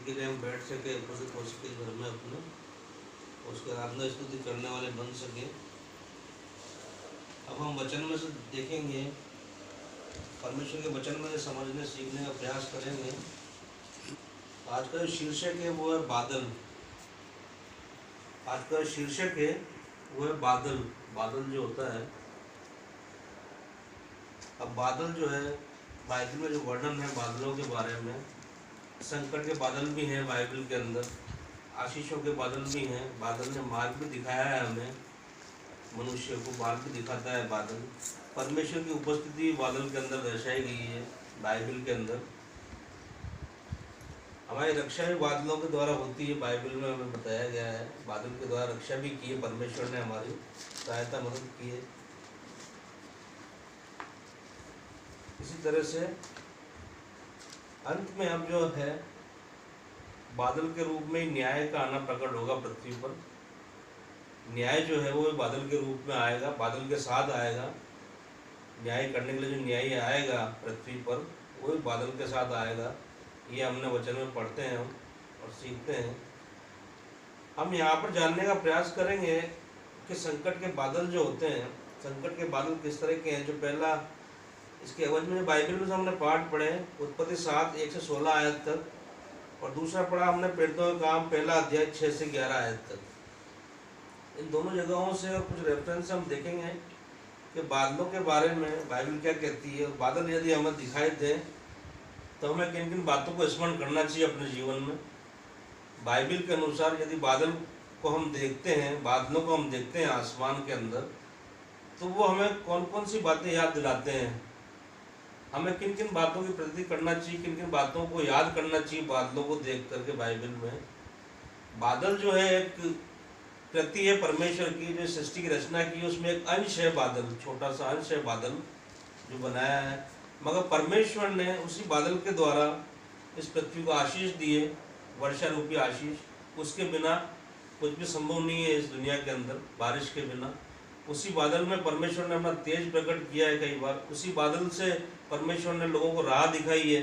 के लिए हम बैठ सके, उपस्थित हो सके घर में अपने, उसके आराधना स्तुति करने वाले बन सके। अब हम वचन में से देखेंगे, परमेश्वर के वचन में समझने सीखने का प्रयास करेंगे। आज का जो शीर्षक है वो है बादल। आज का शीर्षक है वो है बादल। बादल जो होता है, अब बादल जो है बाइबल में जो वर्णन है बादलों के बारे में, संकट के बादल भी हैं बाइबल के अंदर, आशीषों के बादल भी हैं। बादल ने मार्ग भी दिखाया है हमें, मनुष्य को मार्ग भी दिखाता है बादल। परमेश्वर की उपस्थिति बादल के अंदर दर्शाई गई है बाइबल के अंदर। हमारी रक्षा भी बादलों के द्वारा होती है, बाइबल में हमें बताया गया है। बादल के द्वारा रक्षा भी की है, परमेश्वर ने हमारी सहायता मदद की है। इसी तरह से अंत में अब जो है बादल के रूप में न्याय का आना प्रकट होगा पृथ्वी पर। न्याय जो है वो बादल के रूप में आएगा, बादल के साथ आएगा। न्याय करने के लिए जो न्याय आएगा पृथ्वी पर वो भी बादल के साथ आएगा। ये हमने वचन में पढ़ते हैं और सीखते हैं। हम यहाँ पर जानने का प्रयास करेंगे कि संकट के बादल जो होते हैं, संकट के बादल किस तरह के हैं। जो पहला इसके एवज में बाइबल में हमने पाठ पढ़े, उत्पत्ति 7 1 से 16 आयत तक, और दूसरा पढ़ा हमने प्रेरितों का काम पहला अध्याय 6 से 11 आयत तक। इन दोनों जगहों से और कुछ रेफरेंस हम देखेंगे कि बादलों के बारे में बाइबल क्या कहती है। बादल यदि हमें दिखाई दे तो हमें किन किन बातों को स्मरण करना चाहिए अपने जीवन में। बाइबल के अनुसार यदि बादल को हम देखते हैं, बादलों को हम देखते हैं आसमान के अंदर, तो वो हमें कौन कौन सी बातें याद दिलाते हैं, हमें किन किन बातों की प्रति करना चाहिए, किन किन बातों को याद करना चाहिए बादलों को देख करके। बाइबल में बादल जो है एक कृति है परमेश्वर की, जो सृष्टि की रचना की, उसमें एक अंश है बादल, छोटा सा अंश है बादल जो बनाया है। मगर परमेश्वर ने उसी बादल के द्वारा इस पृथ्वी को आशीष दिए, वर्षा रूपी आशीष। उसके बिना कुछ भी संभव नहीं है इस दुनिया के अंदर, बारिश के बिना। उसी बादल में परमेश्वर ने अपना तेज प्रकट किया है कई बार। उसी बादल से परमेश्वर ने लोगों को राह दिखाई है,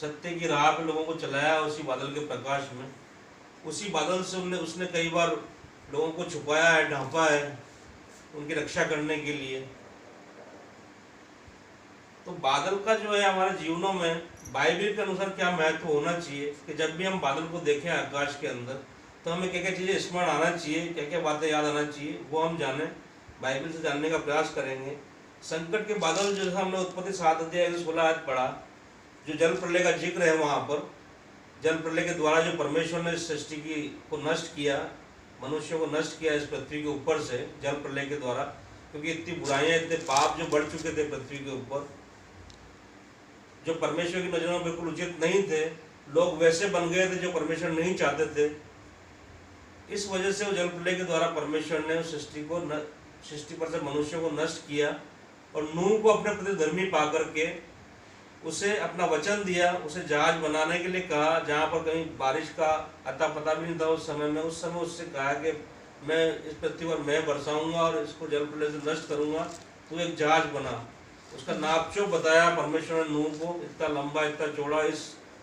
सत्य की राह पे लोगों को चलाया उसी बादल के प्रकाश में। उसी बादल से उसने कई बार लोगों को छुपाया है, ढांपा है, उनकी रक्षा करने के लिए। तो बादल का जो है हमारे जीवनों में बाइबल के अनुसार क्या महत्व होना चाहिए कि जब भी हम बादल को देखें आकाश के अंदर तो हमें क्या क्या चीज़ें स्मरण आना चाहिए, क्या क्या बातें याद आना चाहिए, वो हम जाने, बाइबल से जानने का प्रयास करेंगे। संकट के बादल जो हमने उत्पत्ति 7 अध्याय 16 आयत पढ़ा, जो जल प्रलय का जिक्र है, वहाँ पर जल प्रलय के द्वारा जो परमेश्वर ने सृष्टि की को नष्ट किया, मनुष्य को नष्ट किया इस पृथ्वी के ऊपर से जल प्रलय के द्वारा, क्योंकि इतनी बुराइयां, इतने पाप जो बढ़ चुके थे पृथ्वी के ऊपर, जो परमेश्वर की नजरों में बिल्कुल उचित नहीं थे। लोग वैसे बन गए थे जो परमेश्वर नहीं चाहते थे। इस वजह से वो जल प्रलय के द्वारा परमेश्वर ने सृष्टि पर से मनुष्य को नष्ट किया और नूह को अपने प्रति धर्मी पा करके उसे अपना वचन दिया, उसे जहाज बनाने के लिए कहा, जहाँ पर कहीं बारिश का अता पता भी नहीं था उस समय में। उस समय उससे कहा कि मैं इस पृथ्वी पर मैं बरसाऊंगा और इसको जल प्रलय से नष्ट करूंगा, तू एक जहाज बना। उसका नापचोप बताया परमेश्वर ने नूह को, इतना लंबा इतना चौड़ा, इस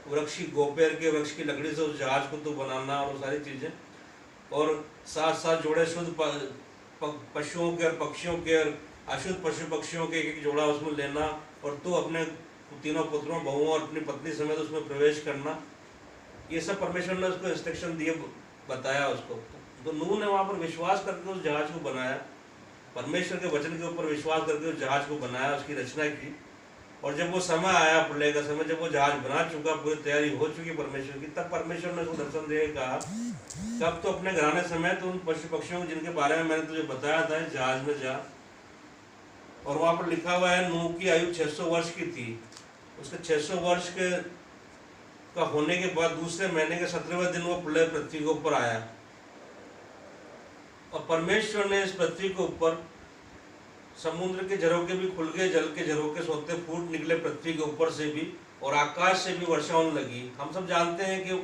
वृक्ष की गोपेर के वृक्ष की लकड़ी से उस जहाज को तू बनाना, और वो सारी चीज़ें, और साथ साथ जोड़े शुद्ध पशुओं के और पक्षियों के और अशुद्ध पशु पक्षियों के एक जोड़ा उसमें लेना, और तू अपने तीनों पुत्रों, बहुओं और अपनी पत्नी समेत उसमें प्रवेश करना। ये सब परमेश्वर ने उसको इंस्ट्रक्शन दिए, बताया उसको। तो नूह ने वहाँ पर विश्वास करके उस जहाज को बनाया, परमेश्वर के वचन के ऊपर विश्वास करके उस जहाज को बनाया, उसकी रचना की। और जब वो समय आया, प्रलय का समय, जब वो जहाज बना चुका, पूरी तैयारी हो चुकी परमेश्वर की, तब परमेश्वर ने उसको दर्शन दे कहा तब तो अपने घराने समेत उन पशु पक्षियों जिनके बारे में मैंने तुझे बताया था जहाज में जा। और वहाँ पर लिखा हुआ है नूह की आयु 600 वर्ष की थी। उसके 600 वर्ष के का होने के बाद दूसरे महीने के 17वें दिन वो प्रलय पृथ्वी के ऊपर आया। और परमेश्वर ने इस पृथ्वी के ऊपर समुद्र के झरोके भी खुल गए, जल के झरोके सोते फूट निकले पृथ्वी के ऊपर से भी, और आकाश से भी वर्षा होने लगी। हम सब जानते हैं कि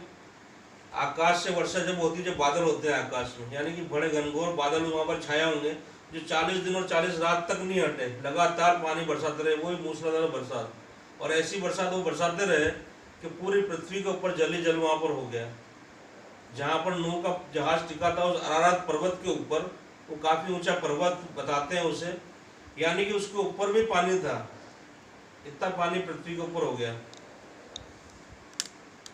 आकाश से वर्षा जब होती है, जब बादल होते हैं आकाश में, यानी कि बड़े घनघोर बादल वहाँ पर छाया होंगे जो 40 दिन और 40 रात तक नहीं हटे, लगातार पानी बरसाते रहे, वही मूसलाधार बरसात। और ऐसी बरसात वो बरसाते रहे कि पूरी पृथ्वी के ऊपर जल ही जल वहां पर हो गया। जहां पर नूह का जहाज टिका था उस अरारात पर्वत के ऊपर, वो काफी ऊंचा पर्वत बताते हैं उसे, यानी कि उसके ऊपर भी पानी था, इतना पानी पृथ्वी के ऊपर हो गया।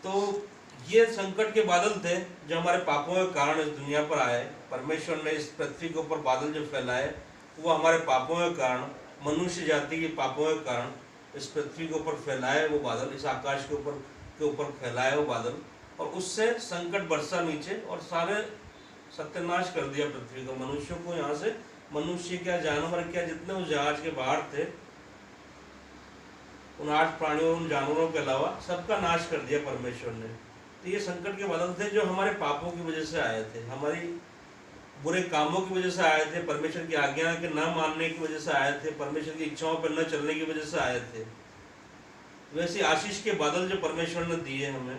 तो ये संकट के बादल थे जो हमारे पापों के कारण इस दुनिया पर आए। परमेश्वर ने इस पृथ्वी के ऊपर बादल जो फैलाए वो हमारे पापों के कारण, मनुष्य जाति के पापों के कारण इस पृथ्वी के ऊपर फैलाए वो बादल, इस आकाश के ऊपर फैलाए वो बादल, और उससे संकट बरसा नीचे और सारे सत्यानाश कर दिया पृथ्वी का। मनुष्यों को यहाँ से, मनुष्य क्या जानवर क्या जितने उस जहाज के बाहर थे, उन 8 प्राणियों उन जानवरों के अलावा सबका नाश कर दिया परमेश्वर ने। तो ये संकट के बादल थे जो हमारे पापों की वजह से आए थे, हमारी बुरे कामों की वजह से आए थे, परमेश्वर की आज्ञा के न मानने की वजह से आए थे, परमेश्वर की इच्छाओं पर न चलने की वजह से आए थे। वैसे आशीष के बादल जो परमेश्वर ने दिए हमें,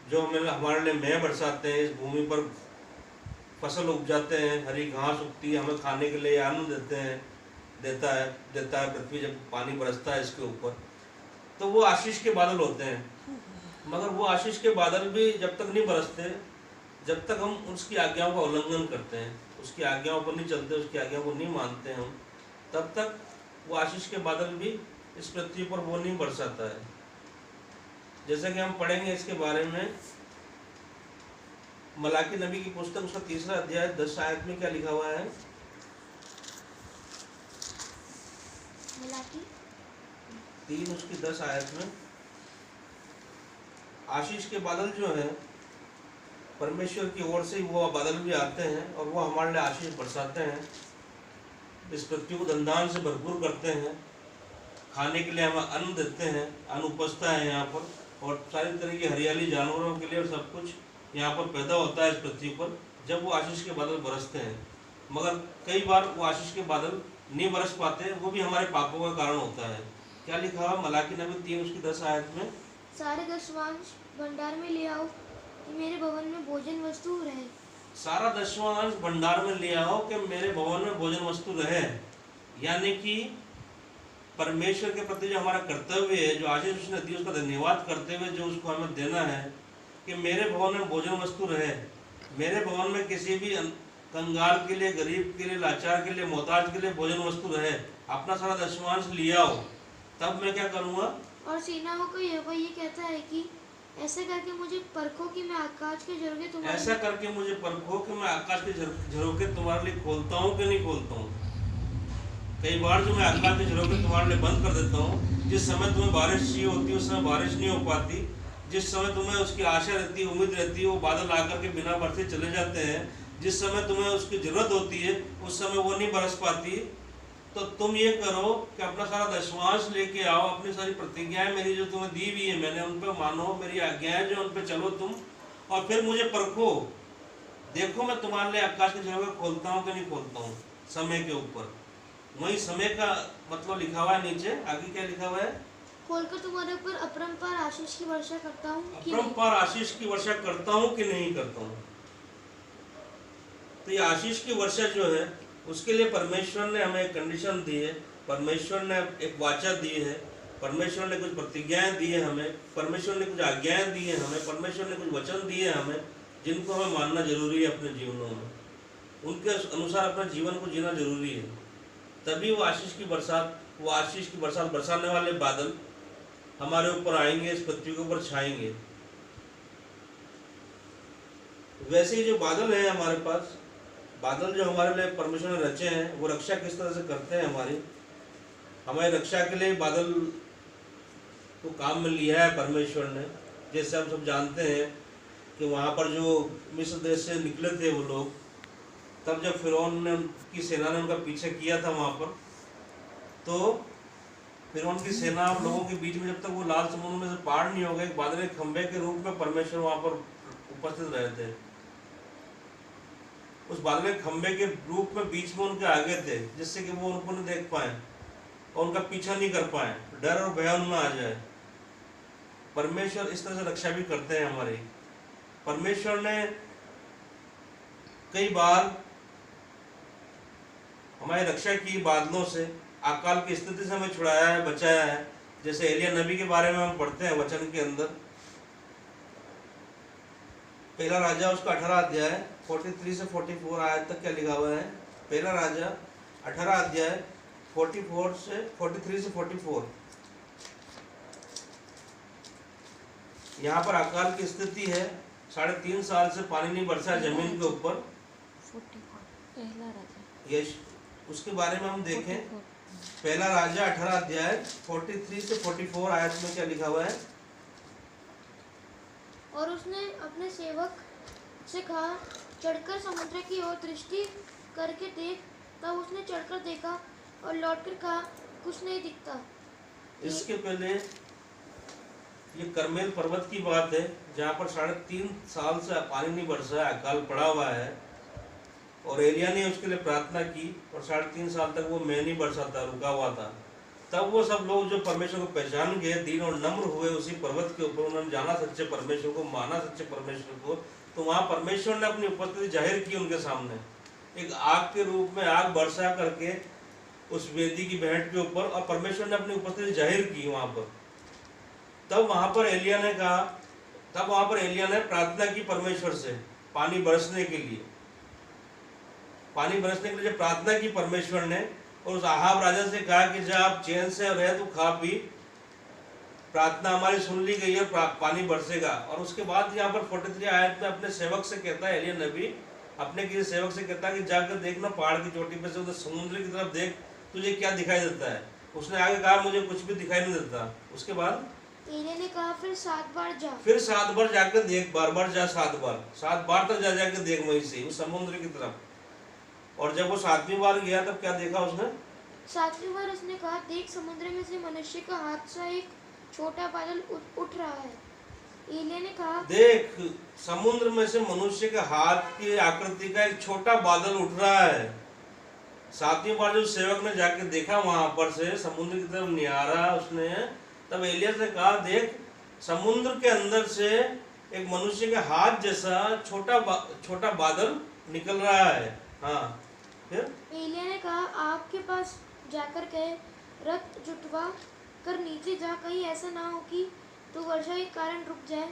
जो हमें हमारे लिए मेह बरसाते हैं, इस भूमि पर फसल उपजाते हैं, हरी घास उगती है, हमें खाने के लिए अन्न देता है पृथ्वी जब पानी बरसता है इसके ऊपर, तो वो आशीष के बादल होते हैं। मगर वो आशीष के बादल भी जब तक नहीं बरसते जब तक हम उसकी आज्ञाओं का उल्लंघन करते हैं, उसकी आज्ञाओं पर नहीं चलते, उसकी आज्ञाओं को नहीं मानते हम, तब तक वो आशीष के बादल भी इस पृथ्वी पर वो नहीं बरसाता है। जैसा कि हम पढ़ेंगे इसके बारे में, मलाकी नबी की पुस्तक उसका 3रा अध्याय 10 आयत में क्या लिखा हुआ है? मलाकी 3 उसकी 10 आयत में आशीष के बादल जो है परमेश्वर की ओर से वो बादल भी आते हैं और वो हमारे लिए आशीष बरसाते हैं, इस पृथ्वी को धनदान से भरपूर करते हैं, खाने के लिए हमें अन्न देते हैं, अन्न उपजता है यहाँ पर, और सारी तरह की हरियाली जानवरों के लिए और सब कुछ यहाँ पर पैदा होता है इस पृथ्वी पर जब वो आशीष के बादल बरसते हैं। मगर कई बार वो आशीष के बादल नहीं बरस पाते, वो भी हमारे पापों का कारण होता है। क्या लिखा हुआ मलाकी नबी 3 उसकी 10 आयत में? सारे दशवांश भंडार में ले आओ कि मेरे भवन में भोजन वस्तु रहे। सारा दशवांश भंडार में ले आओ कि मेरे भवन में भोजन वस्तु रहे, यानी कि परमेश्वर के प्रति जो हमारा कर्तव्य है, जो आशीष उसने दी उसका धन्यवाद करते हुए जो उसको हमें देना है कि मेरे भवन में भोजन वस्तु रहे। मेरे भवन में किसी भी कंगाल के लिए, गरीब के लिए, लाचार के लिए, मोहताज के लिए भोजन वस्तु रहे। अपना सारा दशवांश ले आओ, तब मैं क्या करूँगा। और सेनाओं का यहोवा ये कहता है कि ऐसा करके मुझे परखो कि मैं आकाश के झरोखे तुम्हारे, ऐसा करके मुझे परखो कि मैं आकाश के झरोखे तुम्हारे लिए खोलता हूँ कि नहीं खोलता हूँ। कई बार जो मैं आकाश के झरोखे तुम्हारे लिए बंद कर देता हूँ, जिस समय तुम्हें बारिश चाहिए होती है उस समय बारिश नहीं हो पाती, जिस समय तुम्हें उसकी आशा रहती है, उम्मीद रहती है, वो बादल आकर के बिना बरसे चले जाते हैं, जिस समय तुम्हें उसकी जरूरत होती है उस समय वो नहीं बरस पाती। तो तुम ये करो कि अपना सारा दशवांश लेके आओ, अपनी सारी प्रतिज्ञाएं मेरी जो तुम्हें दी हुई है मैंने उन पर मानो, मेरी आज्ञाएं जो उन पर चलो तुम, और फिर मुझे परखो, देखो मैं तुम्हारे लिए आकाश के झरोखे खोलता हूँ कि नहीं खोलता हूँ समय के ऊपर। वही समय का मतलब लिखा हुआ है नीचे, आगे क्या लिखा हुआ है? खोलकर तुम्हारे ऊपर अपरंपार आशीष की वर्षा करता हूँ कि अपरंपार आशीष की वर्षा करता हूँ कि नहीं करता हूँ। तो ये आशीष की वर्षा जो है उसके लिए परमेश्वर ने हमें एक कंडीशन दी है, परमेश्वर ने एक वाचा दी है, परमेश्वर ने कुछ प्रतिज्ञाएं दी है हमें, परमेश्वर ने कुछ आज्ञाएं दी है हमें, परमेश्वर ने कुछ वचन दिए हैं हमें, जिनको हमें मानना जरूरी है अपने जीवनों में, उनके अनुसार अपने जीवन को जीना जरूरी है। तभी वो आशीष की बरसात बरसाने वाले बादल हमारे ऊपर आएंगे, इस पृथ्वी के ऊपर छाएंगे। वैसे ही जो बादल है हमारे पास, बादल जो हमारे लिए परमेश्वर ने रचे हैं, वो रक्षा किस तरह से करते हैं हमारी रक्षा के लिए बादल को काम में लिया है परमेश्वर ने। जैसे हम सब जानते हैं कि वहाँ पर जो मिस्र देश से निकले थे वो लोग, तब जब फिरौन ने की सेना ने उनका पीछे किया था वहाँ पर, तो फिरौन की सेना लोगों के बीच में जब तक वो लाल समुद्र में से पार नहीं हो गए, बादल के खंभे के रूप में परमेश्वर वहाँ पर उपस्थित रहे थे। उस बादल के खंभे के रूप में बीच में उनके आगे थे, जिससे कि वो उनको नहीं देख पाए और उनका पीछा नहीं कर पाए, डर और भय उनमें आ जाए। परमेश्वर इस तरह से रक्षा भी करते हैं हमारी। परमेश्वर ने कई बार हमारी रक्षा की बादलों से, अकाल की स्थिति से हमें छुड़ाया है, बचाया है। जैसे एलिया नबी के बारे में हम पढ़ते हैं वचन के अंदर, पहला राजा उसका 18 अध्याय 43 से 44 आयत तक क्या लिखा हुआ है। पहला राजा 18 अध्याय 44 से 43 से 44। यहाँ पर अकाल की स्थिति है, 3.5 साल से पानी नहीं बरसा जमीन के ऊपर। पहला राजा ये उसके बारे में हम देखें। पहला राजा 18 अध्याय 43 से 44 आयत में क्या लिखा हुआ है। और उसने अपने सेवक से कहा, चढ़कर समुद्र की ओर दृष्टि करके देख। तब उसने चढ़कर देखा और लौटकर कहा, कुछ नहीं दिखता। इसके पहले ये करमेल पर्वत की बात है, जहाँ पर 3.5 साल से पानी नहीं बरसा, अकाल पड़ा हुआ है। और एलिया ने उसके लिए प्रार्थना की और 3.5 साल तक वो मैं नहीं बरसा था, रुका हुआ था। तब वो सब लोग जो परमेश्वर को पहचान गए, दीन और नम्र हुए उसी पर्वत के ऊपर, उन्होंने जाना सच्चे परमेश्वर को, माना सच्चे परमेश्वर को, तो वहाँ परमेश्वर ने अपनी उपस्थिति जाहिर की उनके सामने। एक आग के रूप में आग बरसा करके उस वेदी की भेंट के ऊपर, और परमेश्वर ने अपनी उपस्थिति जाहिर की वहाँ पर। तब वहाँ पर एलिया ने प्रार्थना की परमेश्वर से पानी बरसने के लिए, जब प्रार्थना की परमेश्वर ने, और उस आहाब राजा से कहा कि जब आप चैन से रहे तो खा पी, प्रार्थना हमारी सुन ली गई है, पानी बरसेगा। और उसके बाद यहाँ पर 43 आयत में अपने सेवक से कहता है, एलिया नबी अपने किसी सेवक से कहता है कि जाकर देखना पहाड़ की चोटी पे से उधर समुद्र की तरफ देख, तुझे क्या दिखाई देता है। उसने आगे कहा, मुझे कुछ भी दिखाई नहीं देता। उसके बाद एलिया ने कहा, फिर 7 बार जा। फिर 7 बार जाकर देख, बार जा, 7 बार तक जाके देख वहीं से उस समुद्र की तरफ। और जब वो 7वीं बार गया तब क्या देखा उसने। 7वीं बार उसने कहा, देख समुद्र में से मनुष्य का हाथ सा एक छोटा बादल उठ रहा है। एलिया ने कहा, देख समुद्र में से मनुष्य के हाथ की आकृति का एक छोटा बादल उठ रहा है। 7वीं बार जब सेवक ने जाके देखा वहां पर से समुद्र की तरफ निहारा उसने, तब एलिया से कहा, देख समुद्र के अंदर से एक मनुष्य के हाथ जैसा छोटा बादल निकल रहा है। हाँ, फिर एलिया ने कहा, आपके पास जाकर कहे, रथ जुटवा कर नीचे जा, कहीं ऐसा ना हो कि तो वर्षा के कारण रुक जाए।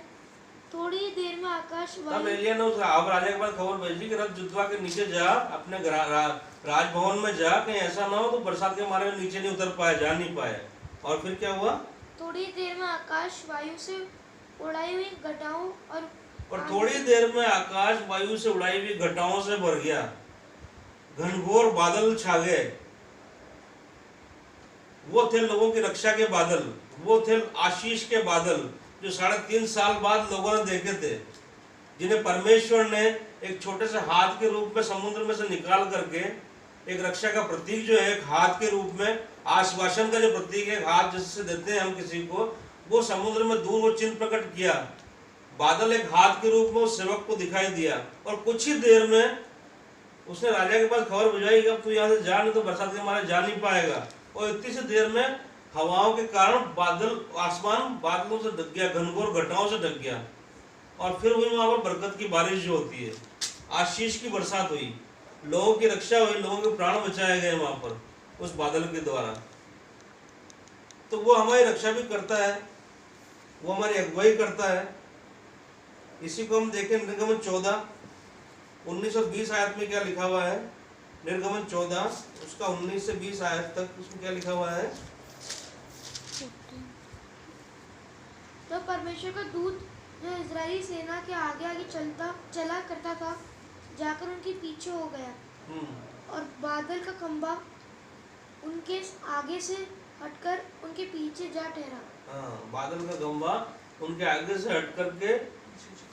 थोड़ी ही देर में आकाश तब एलिया ने उस आहाब राजा के पास खबर भेजी कि रथ जुटवा के नीचे जा, अपने राजभवन में जा, कहीं ऐसा ना हो तो बरसात के मारे में नीचे नहीं उतर पाए, जा नहीं पाए। और फिर क्या हुआ। थोड़ी देर में आकाश वायु से उड़ाई हुई घटाओं और थोड़ी देर में आकाश वायु से उड़ाई हुई घटाओं से भर गया, घनघोर बादल छा गए। वो थे लोगों की रक्षा के बादल, वो थे आशीष के बादल, जो 3.5 साल बाद लोगों ने देखे थे, जिन्हें परमेश्वर ने एक छोटे से हाथ के रूप में समुद्र में से निकाल करके, एक रक्षा का प्रतीक जो है, एक हाथ के रूप में, आश्वासन का जो प्रतीक है, हाथ जिससे देते हैं हम किसी को, वो समुद्र में दूर वो चिन्ह प्रकट किया। बादल एक हाथ के रूप में उस सेवक को दिखाई दिया, और कुछ ही देर में उसने राजा के पास खबर भिजवाई कि अब तू यहाँ से जा, नहीं तो बरसात के मारे जा नहीं पाएगा। और इतनी सी देर में हवाओं के कारण आसमान बादलों से ढक गया, घनघोर घटाओं से ढक गया। और फिर हुई वहां पर बरकत की बारिश जो होती है, आशीष की बरसात हुई, लोगों की रक्षा हुई, लोगों के प्राण बचाए गए वहां पर उस बादल के द्वारा। तो वो हमारी रक्षा भी करता है, वो हमारी अगुवाई करता है। इसी को हम देखें निर्गमन 14 19 और 20 आयत में क्या लिखा हुआ है। निर्गमन 14 उसका 19 से 20 आयत तक उसमें क्या लिखा हुआ है। तो परमेश्वर का दूत जो इजरायली सेना के आगे आगे चला करता था, जाकर उनके पीछे हो गया, और बादल का खंभा उनके आगे से हटकर उनके पीछे जा ठहरा। हाँ, बादल का खंभा उनके आगे से हट करके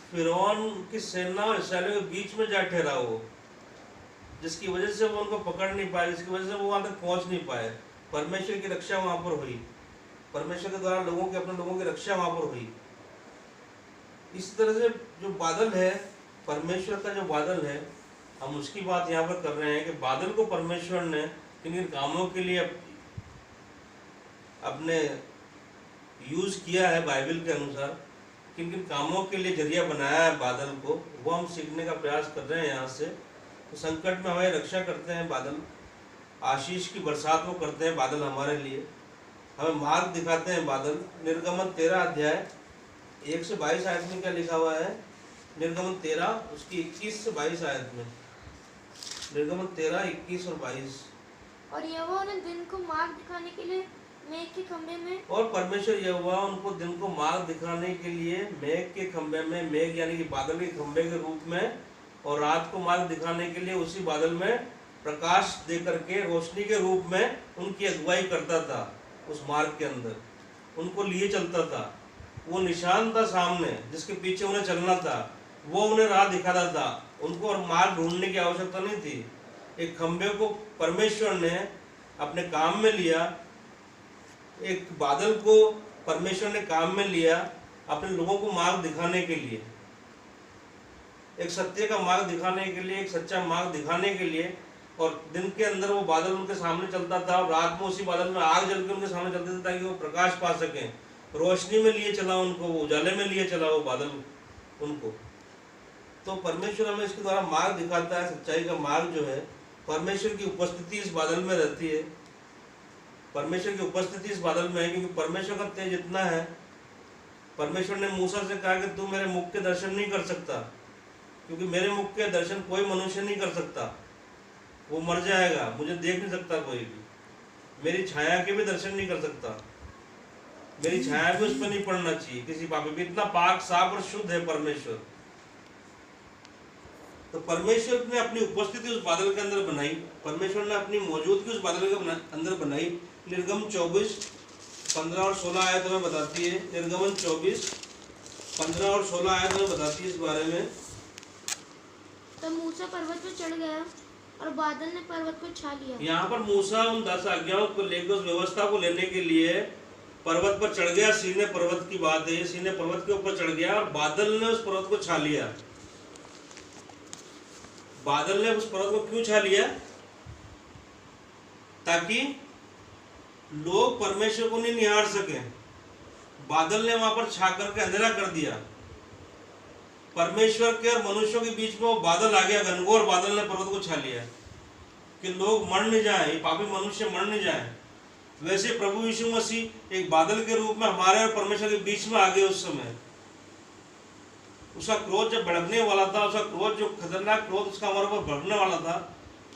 फिरौन की सेना और इस्राएलियों के बीच में जा ठहरा वो, जिसकी वजह से वो उनको पकड़ नहीं पाए, जिसकी वजह से वो वहां तक पहुंच नहीं पाए। परमेश्वर की रक्षा वहां पर हुई, परमेश्वर के द्वारा अपने लोगों की रक्षा वहां पर हुई। इस तरह से जो बादल है, परमेश्वर का जो बादल है, हम उसकी बात यहाँ पर कर रहे हैं कि बादल को परमेश्वर ने किन किन कामों के लिए अपने यूज किया है, बाइबल के अनुसार किन किन कामों के लिए जरिया बनाया है बादल को, वो हम सीखने का प्रयास कर रहे हैं यहाँ से। तो संकट में हमारी रक्षा करते हैं बादल, आशीष की बरसात वो करते हैं बादल हमारे लिए। हमें मार्ग दिखाते हैं बादल। निर्गमन 13 अध्याय 1 से 22 आयत में क्या लिखा हुआ है? निर्गमन 13 उसकी 21 से 22 आयत में, निर्गमन 13, 21 और 22। और यहोवा उन्हें दिन को मार्ग दिखाने के लिए मेघ के खंभे में, और परमेश्वर यहोवा उनको दिन को मार्ग दिखाने के लिए मेघ के खंभे में, मेघ यानी कि बादल के खंभे के रूप में, और रात को मार्ग दिखाने के लिए उसी बादल में प्रकाश दे करके रोशनी के रूप में उनकी अगुवाई करता था। उस मार्ग के अंदर उनको लिए चलता था। वो निशान था सामने जिसके पीछे उन्हें चलना था, वो उन्हें राह दिखाता था। उनको और मार्ग ढूंढने की आवश्यकता नहीं थी। एक खंभे को परमेश्वर ने अपने काम में लिया, एक बादल को परमेश्वर ने काम में लिया अपने लोगों को मार्ग दिखाने के लिए, एक सत्य का मार्ग दिखाने के लिए, एक सच्चा मार्ग दिखाने के लिए। और दिन के अंदर वो बादल उनके सामने चलता था, और रात में उसी बादल में आग जल के उनके सामने चलते थे ताकि वो प्रकाश पा सकें। रोशनी में लिए चला उनको, वो उजाले में लिए चला वो बादल उनको। तो परमेश्वर हमें इसके द्वारा मार्ग दिखाता है। सच्चाई का मार्ग जो है, परमेश्वर की उपस्थिति इस बादल में रहती है। परमेश्वर की उपस्थिति इस बादल में है, क्योंकि परमेश्वर का तेज इतना है। परमेश्वर ने मूसा से कहा कि तू मेरे मुख के दर्शन नहीं कर सकता, क्योंकि मेरे मुख के दर्शन कोई मनुष्य नहीं कर सकता, वो मर जाएगा, मुझे देख नहीं सकता कोई भी, मेरी छाया के भी दर्शन नहीं कर सकता, मेरी छाया भी उस पर नहीं पड़ना चाहिए किसी पापी पे। इतना पाक साफ और शुद्ध है परमेश्वर। तो परमेश्वर ने अपनी उपस्थिति उस बादल के अंदर बनाई, परमेश्वर ने अपनी मौजूदगी उस बादल के अंदर बनाई। निर्गम 24, 15 और 16 आयत में बताती है। निर्गमन 24, 15 और 16 आयत में बताती है इस बारे में। तब मूसा पर्वत पर चढ़ गया और बादल ने पर्वत को छा लिया। यहाँ पर मूसा उन 10 आज्ञाओं को लेकर, उस व्यवस्था को लेने के लिए पर्वत पर चढ़ गया। सीने पर्वत की बात है, सीने पर्वत के ऊपर चढ़ गया और बादल ने उस पर्वत को छा लिया। बादल ने उस पर्वत को क्यों छा लिया? ताकि लोग परमेश्वर को नहीं निहार सके। बादल ने वहां पर छा करके अंधेरा कर दिया। परमेश्वर के और मनुष्यों के बीच में वो बादल आ गया, घनघोर बादल ने पर्वत को छा लिया कि लोग मर नहीं जाए, ये पापी मनुष्य मर नहीं जाए। वैसे प्रभु यीशु मसीह एक बादल के रूप में हमारे और परमेश्वर के बीच में आ गए। उस समय उसका क्रोध जब भड़कने वाला था, उसका क्रोध जो खतरनाक क्रोध उसका हमारे ऊपर भड़कने वाला था,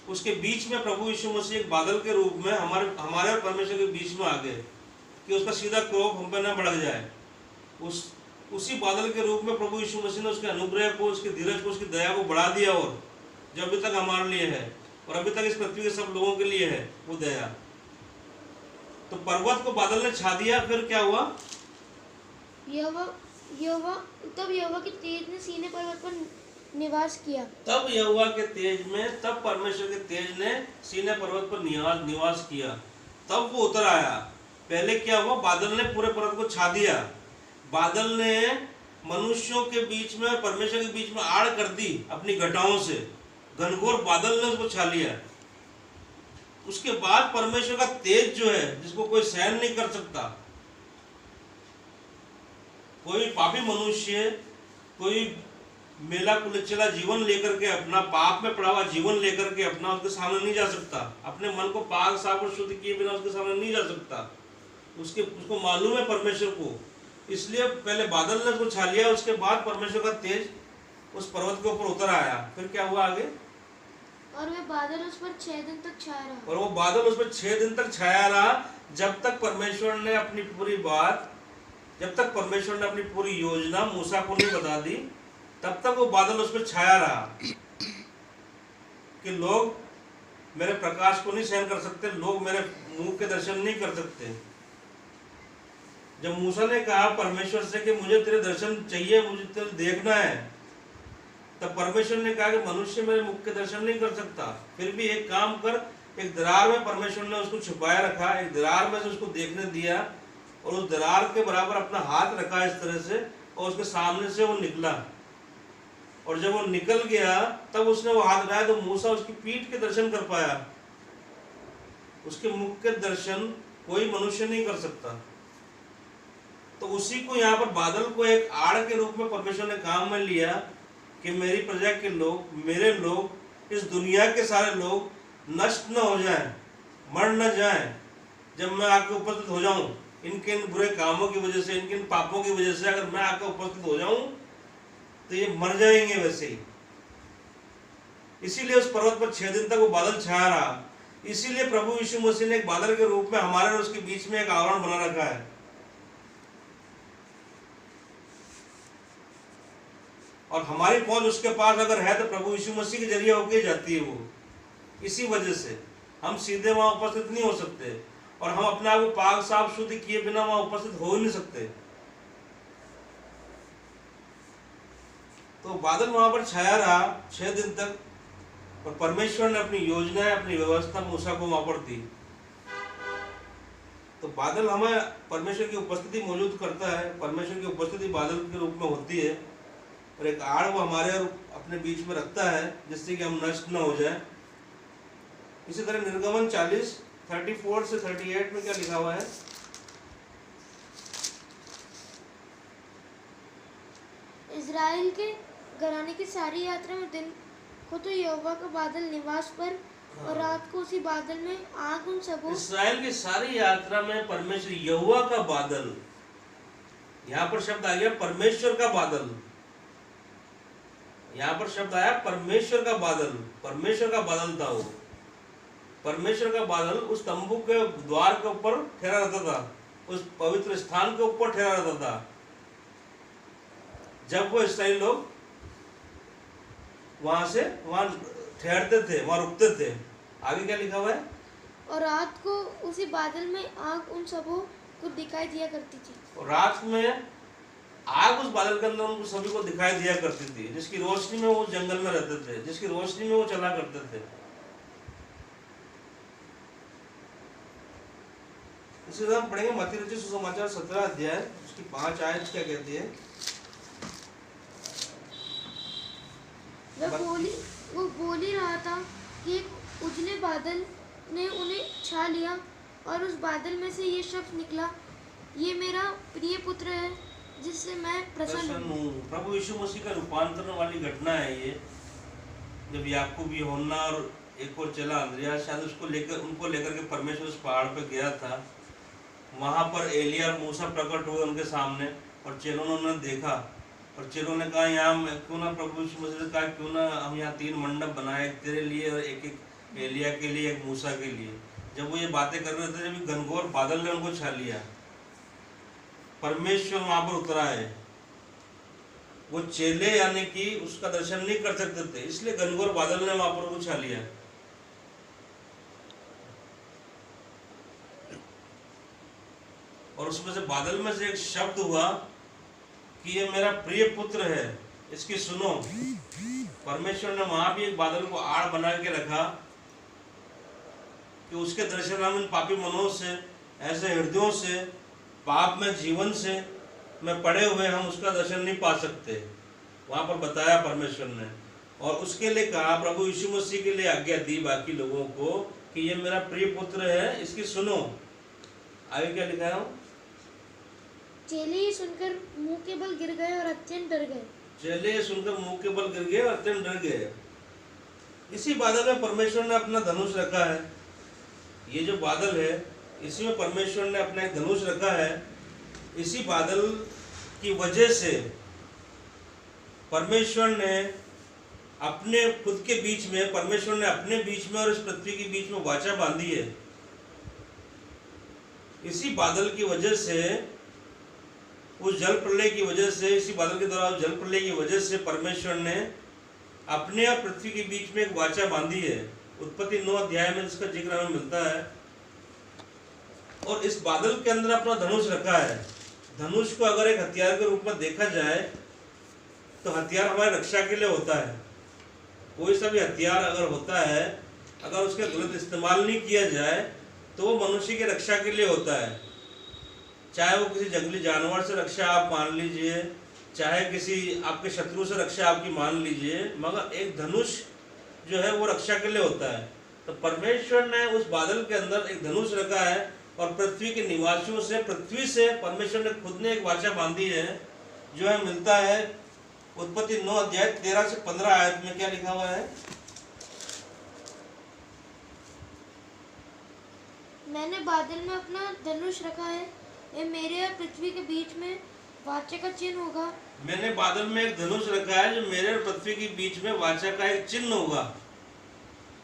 उसके बीच में प्रभु यीशु मसीह एक बादल के रूप में हमारे और परमेश्वर के बीच में आ गए कि उसका सीधा क्रोध हम पे न भड़क जाए। उसी बादल के रूप में प्रभु यीशु मसीह ने उसके अनुग्रह को, उसके धीरज को, उसकी दया को बढ़ा दिया, और जो अभी तक हमारे लिए है और अभी तक इस पृथ्वी के सब लोगों के लिए है वो दया। तो पर्वत को बादल ने छा दिया। फिर क्या हुआ? तब यहोवा के तेज ने सीने पर्वत पर निवास किया। तब यहोवा के तेज में, तब परमेश्वर के तेज ने सीने पर्वत पर निवास किया। तब वो उतर आया। पहले क्या हुआ? बादल ने पूरे पर्वत को छा दिया। बादल ने मनुष्यों के बीच में, परमेश्वर के बीच में आड़ कर दी अपनी घटाओं से। घनघोर बादल ने उसको छा लिया। उसके बाद परमेश्वर का तेज जो है, जिसको कोई सहन नहीं कर सकता, कोई पापी मनुष्य, कोई मेला कुलचला जीवन लेकर के, अपना पाप में पड़ा हुआ जीवन लेकर के अपना उसके सामने नहीं जा सकता। अपने मन को पाक साफ और शुद्ध किए बिना उसके सामने नहीं जा सकता। उसको मालूम है परमेश्वर को, इसलिए पहले बादल ने उसको छा लिया। उसके बाद परमेश्वर का तेज उस पर्वत के ऊपर उतर आया। फिर क्या हुआ आगे? और वह बादल उस पर 6 दिन तक छाया रहा। और वो बादल उस पर 6 दिन तक छाया रहा, जब तक परमेश्वर ने अपनी पूरी बात, जब तक परमेश्वर ने अपनी पूरी योजना मूसा को नहीं बता दी, तब तक वो बादल उस पर छाया रहा कि लोग मेरे प्रकाश को नहीं सहन कर सकते, लोग मेरे मुंह के दर्शन नहीं कर सकते। जब मूसा ने कहा परमेश्वर से कि मुझे तेरे दर्शन चाहिए, मुझे तेरे देखना है, तब परमेश्वर ने कहा कि मनुष्य मेरे मुख के दर्शन नहीं कर सकता। फिर भी एक काम कर, एक दरार में परमेश्वर ने उसको छुपाया रखा, एक दरार में से उसको देखने दिया, और उस दरार के बराबर अपना हाथ रखा इस तरह से, और उसके सामने से वो निकला। और जब वो निकल गया तब उसने वो हाथ उठाया तो मूसा उसकी पीठ के दर्शन कर पाया। उसके मुख के दर्शन कोई मनुष्य नहीं कर सकता। तो उसी को यहाँ पर बादल को एक आड़ के रूप में परमेश्वर ने काम में लिया कि मेरी प्रजा के लोग, मेरे लोग, इस दुनिया के सारे लोग नष्ट न हो जाएं, मर न जाएं, जब मैं आपके उपस्थित हो जाऊं। इनके इन बुरे कामों की वजह से, इनके इन पापों की वजह से अगर मैं आकर उपस्थित हो जाऊं तो ये मर जाएंगे वैसे ही। इसीलिए उस पर्वत पर 6 दिन तक वो बादल छाया रहा। इसीलिए प्रभु यीशु मसीह ने एक बादल के रूप में हमारे और उसके बीच में एक आवरण बना रखा है। और हमारी पहुंच उसके पास अगर है तो प्रभु यीशु मसीह के जरिए होके जाती है वो। इसी वजह से हम सीधे वहां उपस्थित नहीं हो सकते, और हम अपने आप को पाक साफ शुद्ध किए बिना वहां उपस्थित हो ही नहीं सकते। तो बादल वहां पर छाया रहा 6 दिन तक, और परमेश्वर ने अपनी योजनाएं, अपनी व्यवस्था मूसा को वहां पर दी। तो बादल हमें परमेश्वर की उपस्थिति मौजूद करता है, परमेश्वर की उपस्थिति बादल के रूप में होती है, और एक आड़ वो हमारे और अपने बीच में रखता है जिससे कि हम नष्ट न हो जाए। इसी तरह निर्गमन 40:34 से 38 में क्या लिखा हुआ है? इज़राइल के घराने की सारी यात्रा में दिन को तो यहोवा का बादल निवास पर और रात को उसी बादल में आग उन सबों। इस्राएल की सारी यात्रा में परमेश्वर यहोवा का बादल, यहाँ पर शब्द आ गया परमेश्वर का बादल। यहाँ पर शब्द आया परमेश्वर का बादल। परमेश्वर का बादल था वो। परमेश्वर का बादल उस तंबू के द्वार के ऊपर ठहरा रहता था, उस पवित्र स्थान के ऊपर ठहरा रहता था जब वो इस्राएली लोग वहां ठहरते थे, वहां रुकते थे। आगे क्या लिखा हुआ है? और रात को उसी बादल में आग उन सबों को दिखाई दिया करती थी। और रात में आग उस बादल के अंदर उनको सभी को दिखाई दिया करती थी, जिसकी रोशनी में वो जंगल में रहते थे, जिसकी रोशनी में वो चला करते थे। इसी तरह हम पढ़ेंगे मत्ती रचित सुसमाचार 17 अध्याय, उसकी 5 आयत क्या कहती है? वो बोल ही रहा था कि एक उजले बादल ने उन्हें छा लिया, और उस बादल में से ये शब्द निकला, ये मेरा प्रिय पुत्र है जिससे मैं प्रसन्न हूँ। प्रभु यीशु मसीह का रूपांतरण वाली घटना है ये। जब याकूब, यूहन्ना और एक और चला अंद्रिया, शायद उनको लेकर के परमेश्वर उस पहाड़ पे गया था। वहां पर एलिया और मूसा प्रकट हुए उनके सामने, और चेलों ने उन्हें देखा, और चेलों ने कहा यहाँ क्यों ना, प्रभु यीशु मसीह ने कहा क्यों ना हम यहाँ 3 मंडप बनाए, एक तेरे लिए और एक एलिया के लिए, एक मूसा के लिए। जब वो ये बातें कर रहे थे, जब घनघोर बादल ने उनको छा लिया, परमेश्वर वहां पर उतरा है। वो चेले यानी कि उसका दर्शन नहीं कर सकते थे, इसलिए घनघोर बादल ने वहां पर वो छा लिया। और उसमें से बादल में से एक शब्द हुआ कि ये मेरा प्रिय पुत्र है, इसकी सुनो। परमेश्वर ने वहां भी एक बादल को आड़ बना के रखा कि उसके दर्शन हम इन पापी मनों से, ऐसे हृदयों से, पाप में जीवन से में पड़े हुए हम उसका दर्शन नहीं पा सकते। वहां पर बताया परमेश्वर ने, और उसके लिए कहा, प्रभु यीशु मसीह के लिए आज्ञा दी बाकी लोगों को कि ये मेरा प्रिय पुत्र है, इसकी सुनो। आगे क्या लिखा है? चेले ये सुनकर मुंह के बल गिर गए और अत्यंत डर गए। चेले ये सुनकर मुंह के बल गिर गए और अत्यंत डर गए। इसी बादल में परमेश्वर ने अपना धनुष रखा है। ये जो बादल है, इसी में परमेश्वर ने अपना एक धनुष रखा है। इसी बादल की वजह से परमेश्वर ने अपने खुद के बीच में, परमेश्वर ने अपने बीच में और इस पृथ्वी के बीच में वाचा बांधी है। इसी बादल की वजह से, उस जल प्रलय की वजह से, इसी बादल के द्वारा जल प्रलय की वजह से परमेश्वर ने अपने और पृथ्वी के बीच में एक वाचा बांधी है। उत्पत्ति 9 अध्याय में इसका जिक्र हमें मिलता है। और इस बादल के अंदर अपना धनुष रखा है। धनुष को अगर एक हथियार के रूप में देखा जाए तो हथियार हमारी रक्षा के लिए होता है। कोई सा भी हथियार अगर होता है, अगर उसका गलत इस्तेमाल नहीं किया जाए तो वो मनुष्य की रक्षा के लिए होता है। चाहे वो किसी जंगली जानवर से रक्षा आप मान लीजिए, चाहे किसी आपके शत्रु से रक्षा आपकी मान लीजिए, मगर एक धनुष जो है वो रक्षा के लिए होता है। तो परमेश्वर ने उस बादल के अंदर एक धनुष रखा है, और पृथ्वी के निवासियों से, पृथ्वी से परमेश्वर ने खुद ने एक वाचा बांधी है, जो है मिलता है उत्पत्ति 9 अध्याय 13 से 15 आयत में। क्या लिखा हुआ है? मैंने बादल में अपना धनुष रखा है ये मेरे और पृथ्वी के बीच में वाचा का चिन्ह होगा। मैंने बादल में एक धनुष रखा है जो मेरे और पृथ्वी के बीच में वाचा का एक चिन्ह होगा।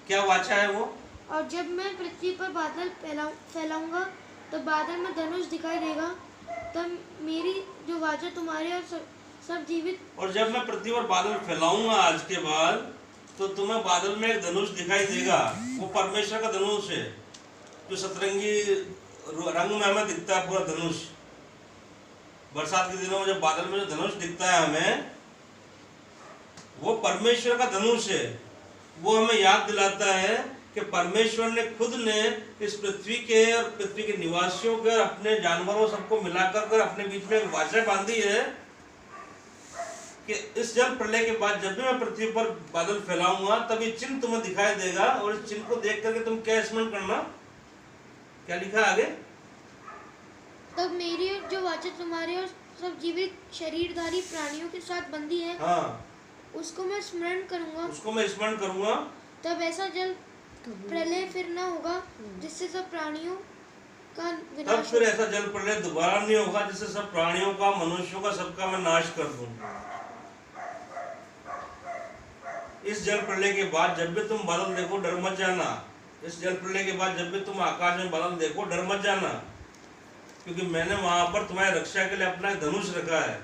क्या वाचा है वो? और जब मैं पृथ्वी पर बादल फैलाऊंगा तो बादल में धनुष दिखाई देगा, तब मेरी जो वाचा तुम्हारे और सब जीवित। और जब मैं पृथ्वी पर बादल फैलाऊंगा आज के बाद, तो तुम्हें बादल में एक धनुष दिखाई देगा। वो परमेश्वर का धनुष है जो सतरंगी रंग में हमें दिखता है, पूरा धनुष। बरसात के दिनों में जब बादल में जो धनुष दिखता है हमें, वो परमेश्वर का धनुष है। वो हमें याद दिलाता है कि परमेश्वर ने खुद ने इस पृथ्वी के और पृथ्वी के निवासियों के और अपने जानवरों सबको मिलाकर कर अपने बीच में एक वाचा बांधी है कि इस जल प्रलय के बाद जब भी मैं पृथ्वी पर बादल फैलाऊंगा तब ये चिन्ह तुम्हें दिखाई देगा। और इस चिन्ह को देख करके तुम क्या स्मरण करना, क्या लिखा आगे? तब मेरी और जो वाचा तुम्हारे और सब जीवित शरीरधारी प्राणियों के साथ बंधी है, हाँ, उसको मैं स्मरण करूंगा। उसको मैं स्मरण करूंगा। तब ऐसा जल प्रलय फिर ना होगा जिससे सब प्राणियों का तब विनाश फिर ऐसा जल प्रलय दोबारा नहीं होगा जिससे सब प्राणियों का, मनुष्यों का, सबका मैं नाश कर दूं। इस जल प्रलय के बाद जब भी तुम बादल देखो डर मत जाना। इस जल प्रलय के बाद जब भी तुम आकाश में बादल देखो डर मत जाना, क्योंकि मैंने वहां पर तुम्हारी रक्षा के लिए अपना एक धनुष रखा है।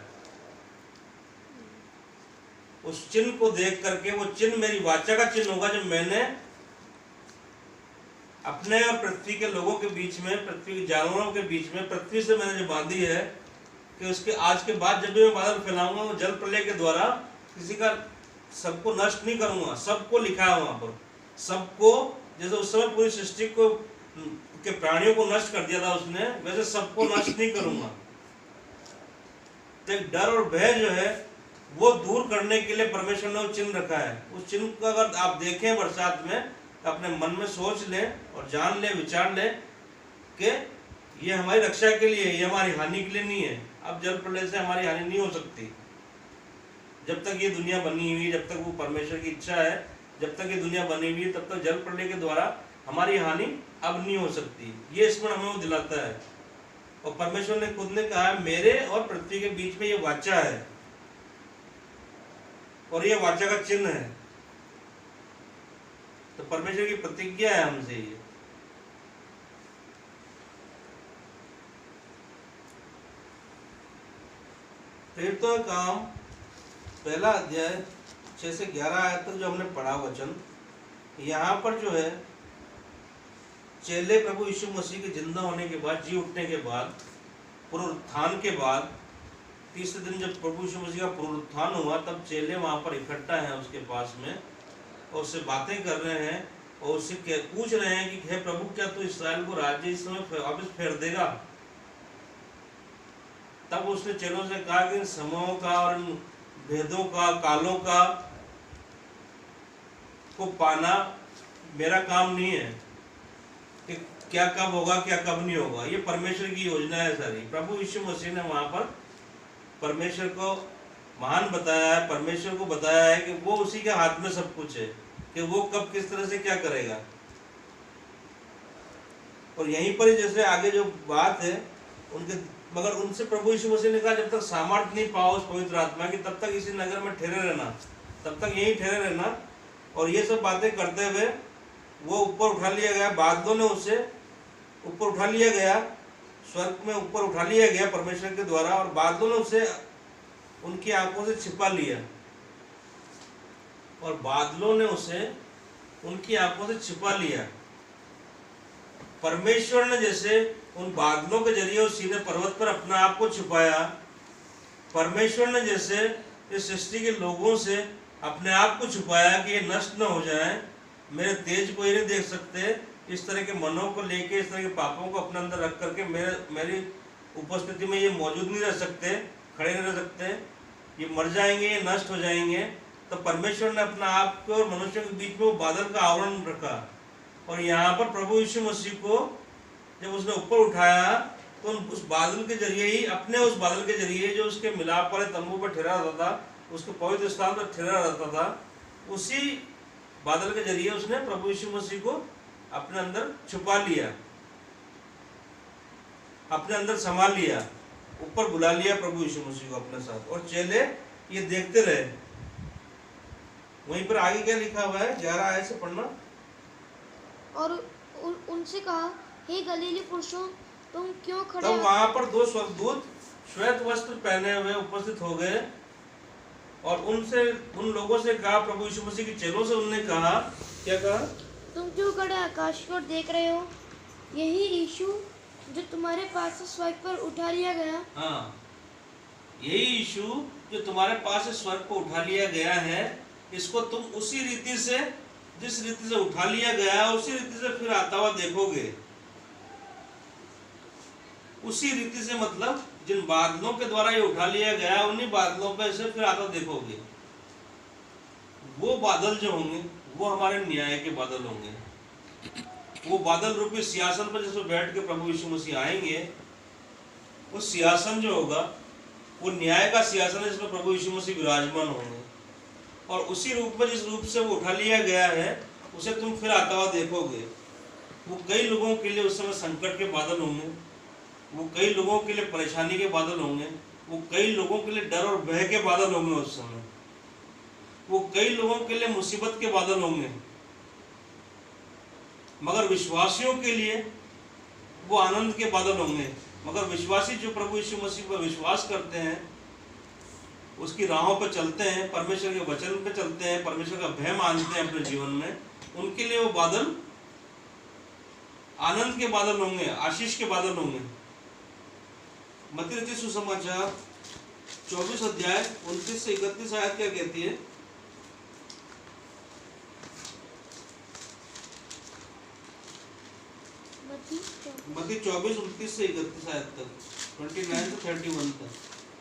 उस चिन्ह को देख करके, वो चिन्ह मेरी वाचा का चिन्ह होगा जो मैंने अपने और पृथ्वी के लोगों के बीच में, पृथ्वी के जानवरों के बीच में, पृथ्वी से मैंने जो बांधी है कि उसके आज के बाद जब भी मैं बादल फैलाऊंगा वो जल प्रलय के द्वारा किसी का, सबको नष्ट नहीं करूंगा। सबको लिखा है वहां पर, सबको, जैसे उस समय पूरी सृष्टि को के प्राणियों को नष्ट कर दिया था उसने, वैसे सबको नष्ट नहीं करूंगा। तो एक डर और भय जो है वो दूर करने के लिए परमेश्वर ने वो चिन्ह रखा है। उस चिन्ह को अगर आप देखें बरसात में, अपने मन में सोच लें और जान लें, विचार लें कि ये हमारी रक्षा के लिए, ये हमारी हानि के लिए नहीं है। अब जल प्रलय से हमारी हानि नहीं हो सकती। जब तक ये दुनिया बनी हुई, जब तक वो परमेश्वर की इच्छा है, जब तक ये दुनिया बनी हुई है, तब तक जल प्रलय के द्वारा हमारी हानि अब नहीं हो सकती। ये स्मरण हमें वो दिलाता है। और परमेश्वर ने खुद ने कहा है मेरे और पृथ्वी के बीच में ये वाचा है और ये वाचा का चिन्ह है। तो परमेश्वर की प्रतिज्ञा है हमसे ये। फिर तो काम पहला अध्याय 6 से 11 आयत तक जो हमने पढ़ा वचन, यहाँ पर जो है चेले प्रभु यीशु मसीह के जिंदा होने के बाद, जी उठने के बाद, पुनरुत्थान के बाद, तीसरे दिन जब प्रभु यीशु मसीह का पुनरुत्थान हुआ तब चेले वहाँ पर इकट्ठा हैं उसके पास में और उससे बातें कर रहे हैं और उससे पूछ रहे हैं कि हे प्रभु, क्या तू इस्राएल को राज्य इस समय वापस फेर देगा? तब उसने चेलों से कहा कि इन समयों का और भेदों का, कालों का को पाना मेरा काम नहीं है कि क्या कब होगा, क्या कब नहीं होगा। ये परमेश्वर की योजना है सारी। प्रभु यीशु मसीह ने वहां पर परमेश्वर को महान बताया है, परमेश्वर को बताया है कि वो उसी के हाथ में सब कुछ है, कि वो कब किस तरह से क्या करेगा। और यहीं पर ही जैसे आगे जो बात है उनके, मगर उनसे प्रभु यीशु मसीह ने कहा जब तक सामर्थ्य नहीं पाओ उस पवित्र आत्मा की, तब तक इसी नगर में ठहरे रहना, तब तक यहीं ठहरे रहना। और ये सब बातें करते हुए वो ऊपर उठा लिया गया, बादलों ने उसे ऊपर उठा लिया गया, स्वर्ग में ऊपर उठा लिया गया परमेश्वर के द्वारा, और बादलों ने उसे उनकी आंखों से छिपा लिया, और बादलों ने उसे उनकी आंखों से छिपा लिया। परमेश्वर ने जैसे उन बादलों के जरिए उस सीने पर्वत पर अपना आप को छुपाया, परमेश्वर ने जैसे इस सृष्टि के लोगों से अपने आप को छुपाया कि ये नष्ट न हो जाए, मेरे तेज को ये नहीं देख सकते, इस तरह के मनों को लेके, इस तरह के पापों को अपने अंदर रख करके मेरी उपस्थिति में ये मौजूद नहीं रह सकते, खड़े नहीं रह सकते, ये मर जाएंगे, ये नष्ट हो जाएंगे। तो परमेश्वर ने अपना आप को और मनुष्यों के बीच में वो बादल का आवरण रखा। और यहाँ पर प्रभु यीशु मसीह को जब उसने ऊपर उठाया तो उस बादल के जरिए ही, अपने उस बादल के जरिए जो उसके मिलाप वाले तंबू पर ठहरा रहता था, उसके पवित्र स्थान पर ठहरा रहता था, उसी बादल के जरिए उसने प्रभु यीशु मसीह को अपने अंदर छुपा लिया। अपने अंदर संभाल लिया, ऊपर बुला लिया प्रभु यीशु मसीह को अपने साथ, और चेले ये देखते रहे। वहीं पर आगे क्या लिखा हुआ है, 11 आयत से पढ़ना। और उनसे कहा, हे गलीली पुरुषों, तुम क्यों खड़े तब वहां पर 2 स्वर्गदूत श्वेत वस्त्र पहने हुए उपस्थित हो गए और उन लोगों से कहा, प्रभु यीशु मसीह के चेलों से उन्होंने कहा, क्या कहा, तुम क्यों खड़े आकाश की ओर देख रहे हो? यही यीशु जो तुम्हारे पास से स्वर्ग पर उठा लिया गया, हाँ, यही यीशु जो तुम्हारे पास से स्वर्ग पर उठा लिया गया है, इसको तुम उसी रीति से, जिस रीति से उठा लिया गया उसी रीति से फिर आता हुआ देखोगे। उसी रीति से मतलब जिन बादलों के द्वारा ये उठा लिया गया, उन्हीं बादलों पर से फिर आता देखोगे। वो बादल जो होंगे वो हमारे न्याय के बादल होंगे। वो बादल रूपी सिंहासन पर जिसमें बैठ के प्रभु यीशु मसीह आएंगे, वो सिंहासन जो होगा वो न्याय का सिंहासन है जिसमें प्रभु यीशु मसीह विराजमान होंगे। और उसी रूप में, जिस रूप से वो उठा लिया गया है, उसे तुम फिर आता हुआ देखोगे। वो कई लोगों के लिए उस समय संकट के बादल होंगे, वो कई लोगों के लिए परेशानी के बादल होंगे, वो कई लोगों के लिए डर और भय के बादल होंगे उस समय, वो कई लोगों के लिए मुसीबत के बादल होंगे। मगर विश्वासियों के लिए वो आनंद के बादल होंगे। मगर विश्वासी जो प्रभु यीशु मसीह पर विश्वास करते हैं, उसकी राहों पर चलते हैं, परमेश्वर के वचन पे चलते हैं, परमेश्वर का भय मानते हैं अपने जीवन में, उनके लिए वो बादल आनंद के बादल होंगे, आशीष के बादल होंगे। मत्ती रचित सुसमाचार 24 अध्याय 29 से 31 आयत क्या कहती है? मत्ती 24 29 से 31 आयत तक, 29 से 31 तक।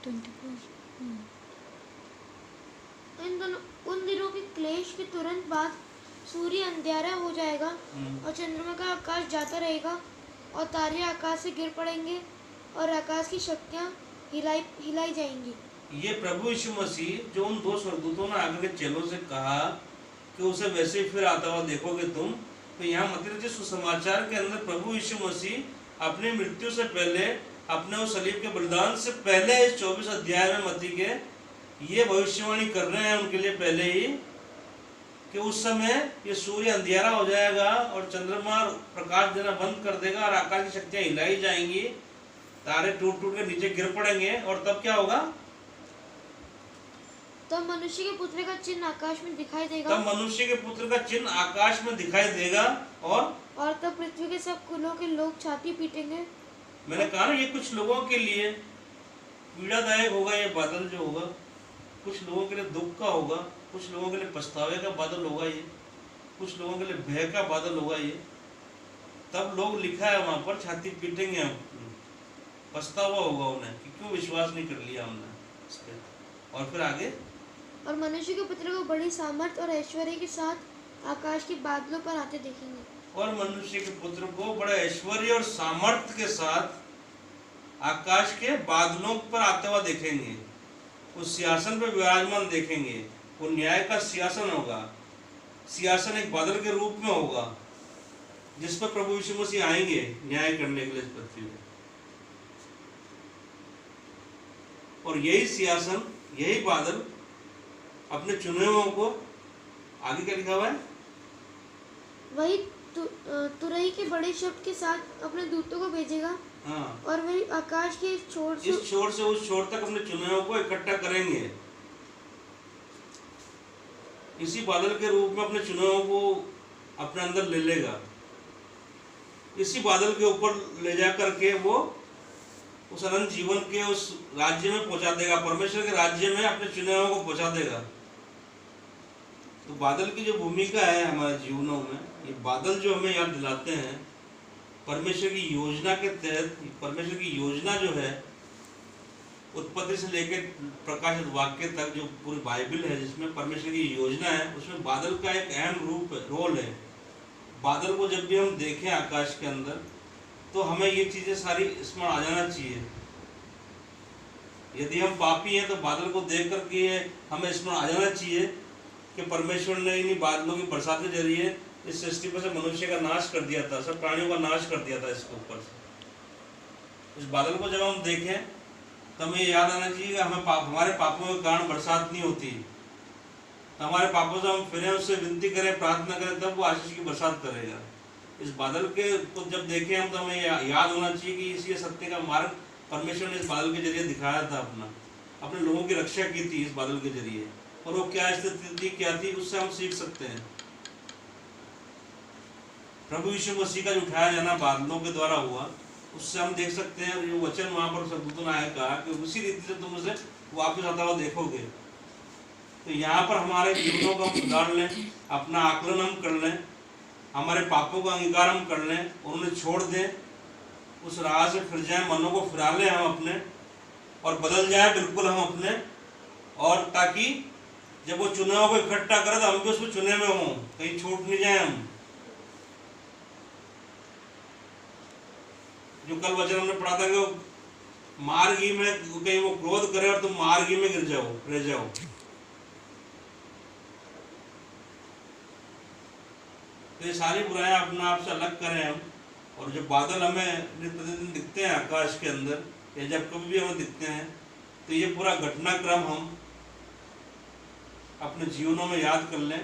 24। उन दिनों के क्लेश के तुरंत बाद सूर्य अंधियारा हो जाएगा और चंद्रमा का आकाश जाता रहेगा और तारे आकाश से गिर पड़ेंगे और आकाश की शक्तियां हिलाई जाएंगी। ये प्रभु यीशु मसीह जो उन 2 स्वर्गदूतों ने आगे के चेलों से कहा कि उसे वैसे ही फिर आता हुआ देखोगे तुम, तो यहाँ मत्ती रचित सुसमाचार के अंदर प्रभु यीशु मसीह अपनी मृत्यु से पहले, अपने उस सलीब के बलिदान से पहले, इस 24 अध्याय में मत्ती के ये भविष्यवाणी कर रहे हैं उनके लिए पहले ही, कि उस समय ये सूर्य अंधियारा हो जाएगा और चंद्रमा प्रकाश देना बंद कर देगा और आकाश की शक्तियां हिलाई जाएंगी, तारे टूट टूट के नीचे गिर पड़ेंगे। और तब क्या होगा? तब मनुष्य के पुत्र का चिन्ह आकाश में दिखाई देगा। तब मनुष्य के पुत्र का चिन्ह आकाश में दिखाई देगा और तब पृथ्वी के सब कुलों के लोग छाती पीटेंगे। मैंने कहा ना, ये कुछ लोगों के लिए पीड़ादायक होगा ये बादल जो होगा, कुछ लोगों के लिए दुख का होगा, कुछ लोगों के लिए पछतावे का बादल होगा ये, कुछ लोगों के लिए भय का बादल होगा ये। तब लोग लिखा है वहां पर छाती पीटेंगे, पछतावा होगा उन्हें कि क्यों विश्वास नहीं कर लिया हमने इस पे। और फिर आगे, और मनुष्य के पुत्र को बड़ी सामर्थ और ऐश्वर्य के साथ आकाश के बादलों पर आते देखेंगे। और मनुष्य के पुत्र को बड़े ऐश्वर्य और सामर्थ के साथ आकाश के बादलों पर आते हुआ देखेंगे, उस सिंहासन पर विराजमान देखेंगे। वो न्याय का सिंहासन होगा, सिंहासन एक बादल के रूप में होगा जिस पर प्रभु यीशु मसीह आएंगे न्याय करने के लिए इस पृथ्वी में। और यही सिंहासन, यही बादल अपने चुने हुओं को, आगे क्या लिखा हुआ है, वही तुरही के बड़े शब्द के साथ अपने दूतों को भेजेगा। हाँ। और वही आकाश के इस छोर से उस छोर तक अपने चुने हुओं को इकट्ठा करेंगे। इसी बादल के रूप में अपने चुने हुओं को अपने अंदर ले लेगा, इसी बादल के ऊपर ले जा करके वो उस अनंत जीवन के उस राज्य में पहुंचा देगा, परमेश्वर के राज्य में अपने चुने हुओं को पहुंचा देगा। तो बादल की जो भूमिका है हमारे जीवनों में, ये बादल जो हमें याद दिलाते हैं परमेश्वर की योजना के तहत। परमेश्वर की योजना जो है उत्पत्ति से लेकर प्रकाशित वाक्य तक, जो पूरी बाइबल है जिसमें परमेश्वर की योजना है, उसमें बादल का एक अहम रोल है। बादल को जब भी हम देखें आकाश के अंदर, तो हमें ये चीज़ें सारी इसमें आ जाना चाहिए। यदि हम पापी हैं तो बादल को देख करके हमें इसमें आ जाना चाहिए कि परमेश्वर ने इन्हीं बादलों की बरसात के जरिए इस सृष्टि पर से मनुष्य का नाश कर दिया था, सब प्राणियों का नाश कर दिया था इसके ऊपर से। इस बादल को जब हम देखें तो हमें याद आना चाहिए कि हमारे पापों के कारण बरसात नहीं होती, तो हमारे पापों से हम फिरें, उससे विनती करें, प्रार्थना करें, तब वो आशीष की बरसात करेगा। इस बादल के को जब देखें हम तो हमें याद होना चाहिए कि इसी सत्य का मार्ग परमेश्वर ने इस बादल के जरिए दिखाया था, अपने लोगों की रक्षा की थी इस बादल के जरिए, और वो क्या स्थिति थी, क्या थी, उससे हम सीख सकते हैं। प्रभु यीशु मसीह का जो उठाया जाना बादलों के द्वारा हुआ, उससे हम देख सकते हैं, जो वचन वहां पर स्वर्गदूतों ने कहा कि उसी रीति से तुम उसे वापस आता हुआ देखोगे। तो यहाँ पर हमारे जीवनों को हम सुधार लें, अपना आकलन हम कर लें, हमारे पापों का अंगीकार हम कर लें और उन्हें छोड़ दें, उस राह से फिर जाएं, मनों को फिरा लें हम अपने, और बदल जाए बिल्कुल हम अपने, और ताकि जब वो चुने हुए को इकट्ठा करे तो हम भी उसको चुने में हों, कहीं छूट नहीं जाए हम। जो कल वचन हमने पढ़ा था कि मार्गी में कहीं वो क्रोध करे और तुम मार्गी में गिर जाओ, रह जाओ। तो ये सारी बुराइयां अपने आप से अलग करें हम, और जो बादल हमें प्रतिदिन दिखते हैं आकाश के अंदर, या जब कभी भी हमें दिखते हैं, तो ये पूरा घटनाक्रम हम अपने जीवनों में याद कर लें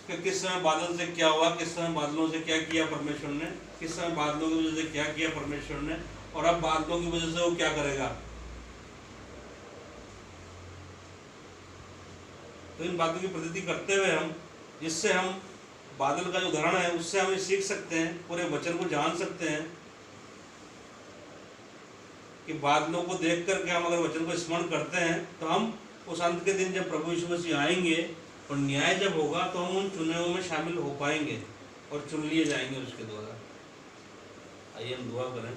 कि किस समय बादल से क्या हुआ, किस समय बादलों से क्या किया परमेश्वर ने, किस समय बादलों की वजह से क्या किया परमेश्वर ने, और अब बादलों की वजह से वो क्या करेगा। तो इन बातों की प्रतीति करते हुए हम, जिससे हम बादल का जो उदाहरण है उससे हम सीख सकते हैं, पूरे वचन को जान सकते हैं कि बादलों को देख करके हम अगर वचन को स्मरण करते हैं तो हम उस अंत के दिन जब प्रभु यीशु मसीह आएंगे और न्याय जब होगा तो हम उन चुने हुए में शामिल हो पाएंगे और चुन लिए जाएंगे उसके द्वारा। आइए हम दुआ करें।